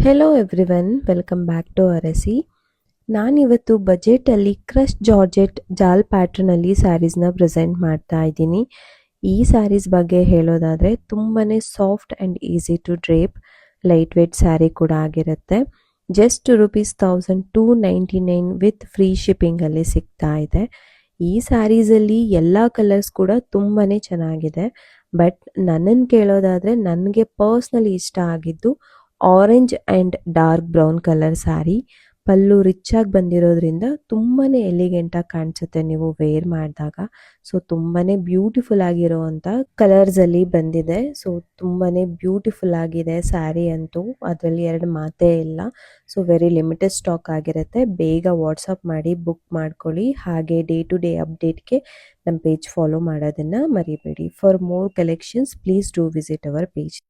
Hello everyone, welcome back to ಅರಸಿ. ನಾನಿವತ್ತು ಬಜೆಟಲ್ಲಿ crush georgette ಜಾಲ್ ಪ್ಯಾಟ್ರನಲ್ಲಿ ಸ್ಯಾರೀಸ್ನ ಪ್ರೆಸೆಂಟ್ ಮಾಡ್ತಾ ಇದ್ದೀನಿ. ಈ ಸ್ಯಾರೀಸ್ ಬಗ್ಗೆ ಹೇಳೋದಾದರೆ ತುಂಬಾ soft and easy to drape, lightweight saree ಕೂಡ ಆಗಿರುತ್ತೆ. ಜಸ್ಟ್ ₹1299 ವಿತ್ ಫ್ರೀ ಶಿಪ್ಪಿಂಗಲ್ಲಿ ಸಿಗ್ತಾ ಇದೆ. ಈ ಸ್ಯಾರೀಸಲ್ಲಿ ಎಲ್ಲ ಕಲರ್ಸ್ ಕೂಡ ತುಂಬಾ ಚೆನ್ನಾಗಿದೆ. ಬಟ್ ನನ್ನನ್ನು ಕೇಳೋದಾದರೆ ನನಗೆ ಪರ್ಸ್ನಲಿ ಇಷ್ಟ ಆಗಿದ್ದು orange and dark brown colour sari. Pallu rich ಆಗಿ ಬಂದಿರೋದ್ರಿಂದ ತುಂಬಾ ಎಲಿಗೆಂಟಾಗಿ ಕಾಣಿಸುತ್ತೆ ನೀವು ವೇರ್ ಮಾಡಿದಾಗ. ಸೊ ತುಂಬಾ ಬ್ಯೂಟಿಫುಲ್ ಆಗಿರೋವಂಥ ಕಲರ್ಸಲ್ಲಿ ಬಂದಿದೆ. ಸೊ ತುಂಬಾ ಬ್ಯೂಟಿಫುಲ್ ಆಗಿದೆ ಸ್ಯಾರಿ ಅಂತೂ, ಅದರಲ್ಲಿ ಎರಡು ಮಾತೇ ಇಲ್ಲ. ಸೊ ವೆರಿ ಲಿಮಿಟೆಡ್ ಸ್ಟಾಕ್ ಆಗಿರುತ್ತೆ. ಬೇಗ ವಾಟ್ಸಪ್ ಮಾಡಿ ಬುಕ್ ಮಾಡ್ಕೊಳ್ಳಿ. ಹಾಗೆ ಡೇ ಟು ಡೇ ಅಪ್ಡೇಟ್ಗೆ ನಮ್ಮ ಪೇಜ್ ಫಾಲೋ ಮಾಡೋದನ್ನು ಮರಿಬೇಡಿ. For more collections please do visit hour page.